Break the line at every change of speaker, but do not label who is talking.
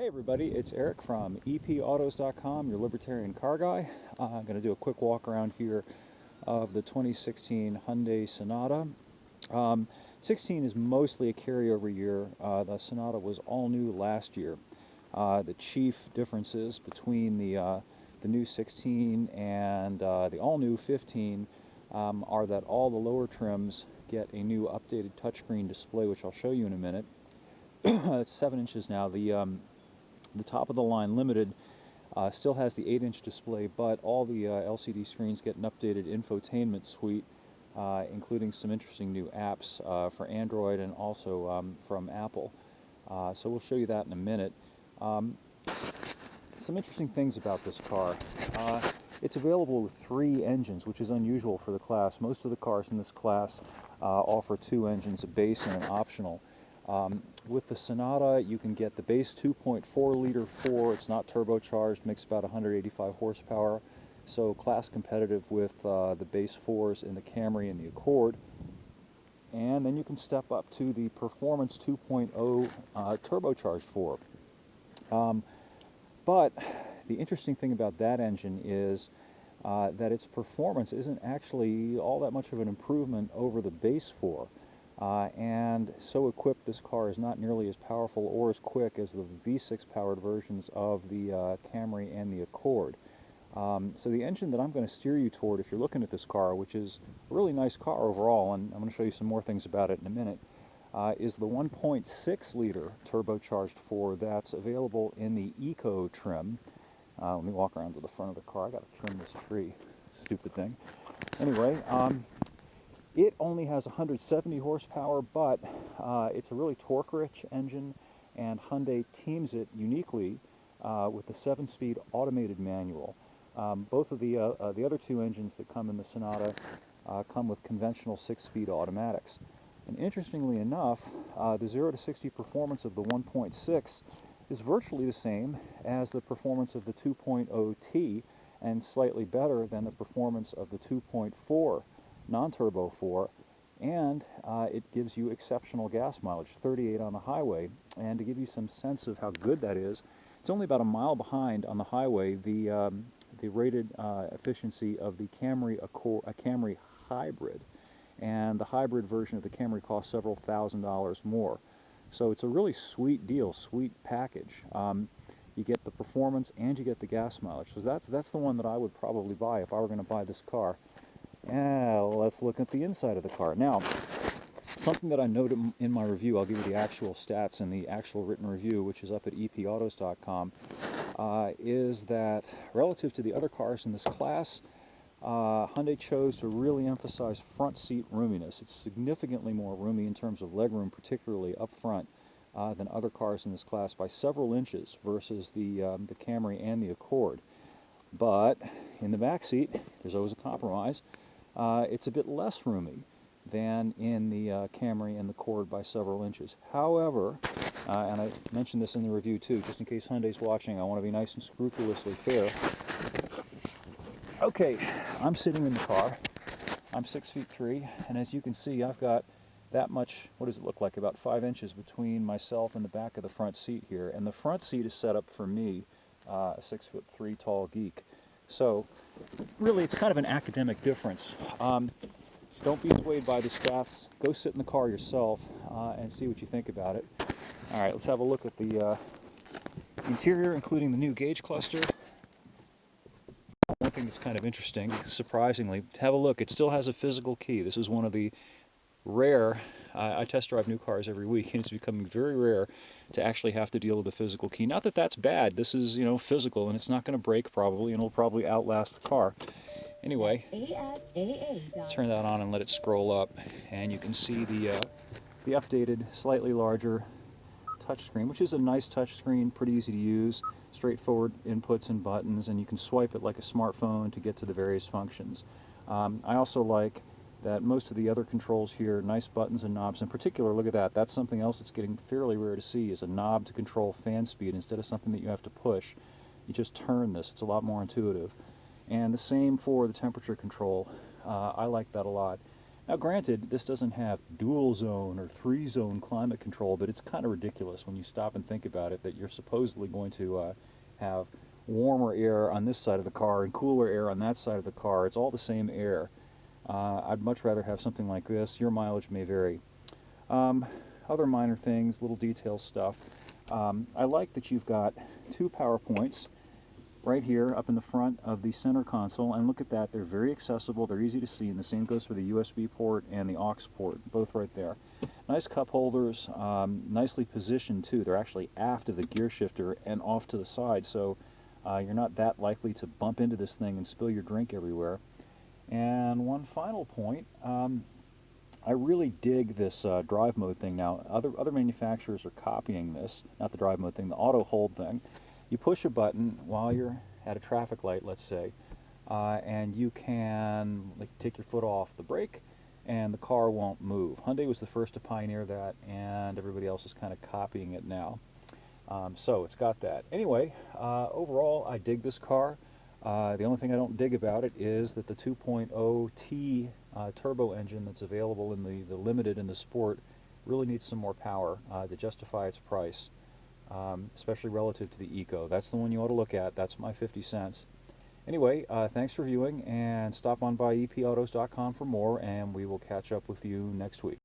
Hey everybody, it's Eric from epautos.com, your Libertarian car guy. I'm going to do a quick walk around here of the 2016 Hyundai Sonata. 16 is mostly a carryover year. The Sonata was all new last year. The chief differences between the new 16 and the all new 15 are that all the lower trims get a new updated touchscreen display, which I'll show you in a minute. It's 7 inches now. The top of the line Limited still has the 8-inch display, but all the LCD screens get an updated infotainment suite, including some interesting new apps for Android and also from Apple. So we'll show you that in a minute. Some interesting things about this car. It's available with 3 engines, which is unusual for the class. Most of the cars in this class offer 2 engines, a base and an optional. With the Sonata, you can get the base 2.4 liter 4. It's not turbocharged, makes about 185 horsepower, so class competitive with the base 4s in the Camry and the Accord. And then you can step up to the Performance 2.0 turbocharged 4. But the interesting thing about that engine is that its performance isn't actually all that much of an improvement over the base 4. And so equipped, this car is not nearly as powerful or as quick as the V6 powered versions of the Camry and the Accord. So the engine that I'm going to steer you toward if you're looking at this car, which is a really nice car overall, and I'm going to show you some more things about it in a minute, is the 1.6 liter turbocharged 4 that's available in the Eco trim. Let me walk around to the front of the car. I got to trim this tree. Stupid thing. Anyway, it only has 170 horsepower, but it's a really torque-rich engine, and Hyundai teams it uniquely with the 7-speed automated manual. Both of the other 2 engines that come in the Sonata come with conventional 6-speed automatics. And interestingly enough, the 0 to 60 performance of the 1.6 is virtually the same as the performance of the 2.0T, and slightly better than the performance of the 2.4 non-turbo 4, and it gives you exceptional gas mileage, 38 on the highway. And to give you some sense of how good that is, it's only about a mile behind on the highway the rated efficiency of the Camry Hybrid, and the hybrid version of the Camry costs several $1,000s more. So it's a really sweet deal, sweet package. You get the performance and you get the gas mileage. So that's the one that I would probably buy if I were going to buy this car. Let's look at the inside of the car. Now, something that I noted in my review, I'll give you the actual stats in the actual written review, which is up at epautos.com, is that relative to the other cars in this class, Hyundai chose to really emphasize front seat roominess. It's significantly more roomy in terms of legroom, particularly up front, than other cars in this class by several inches versus the Camry and the Accord. But in the back seat, there's always a compromise. It's a bit less roomy than in the Camry and the Accord by several inches. However, and I mentioned this in the review too, just in case Hyundai's watching, I want to be nice and scrupulously fair. Okay, I'm sitting in the car. I'm 6'3", and as you can see, I've got that much, what does it look like, about 5 inches between myself and the back of the front seat here. And the front seat is set up for me, a 6'3" tall geek. So really it's kind of an academic difference. Don't be swayed by the stats. Go sit in the car yourself and see what you think about it. Alright, let's have a look at the interior, including the new gauge cluster. One thing that's kind of interesting, surprisingly, have a look, it still has a physical key. This is one of the rare, I test drive new cars every week, and it's becoming very rare to actually have to deal with a physical key. Not that that's bad, this is, physical, and it's not going to break probably, and it'll probably outlast the car. Anyway, let's turn that on and let it scroll up, and you can see the updated, slightly larger touchscreen, which is a nice touchscreen, pretty easy to use, straightforward inputs and buttons, and you can swipe it like a smartphone to get to the various functions. I also like that most of the other controls here, nice buttons and knobs. In particular, look at that. That's something else that's getting fairly rare to see, is a knob to control fan speed instead of something that you have to push. You just turn this. It's a lot more intuitive. And the same for the temperature control. I like that a lot. Now granted, this doesn't have dual zone or 3-zone climate control, but it's kind of ridiculous when you stop and think about it that you're supposedly going to have warmer air on this side of the car and cooler air on that side of the car. It's all the same air. I'd much rather have something like this. Your mileage may vary. Other minor things, little detail stuff. I like that you've got 2 power points right here up in the front of the center console, and look at that, they're very accessible, they're easy to see, and the same goes for the USB port and the aux port, both right there. Nice cup holders, nicely positioned too. They're actually aft of the gear shifter and off to the side, so you're not that likely to bump into this thing and spill your drink everywhere. And one final point, I really dig this drive mode thing now. Other manufacturers are copying this, not the drive mode thing, the auto hold thing. You push a button while you're at a traffic light, let's say, and you can take your foot off the brake and the car won't move. Hyundai was the first to pioneer that, and everybody else is kind of copying it now. So it's got that. Anyway, overall, I dig this car. The only thing I don't dig about it is that the 2.0 T turbo engine that's available in the Limited and the Sport really needs some more power to justify its price, especially relative to the Eco. That's the one you ought to look at. That's my 50 cents. Anyway, thanks for viewing, and stop on by epautos.com for more, and we will catch up with you next week.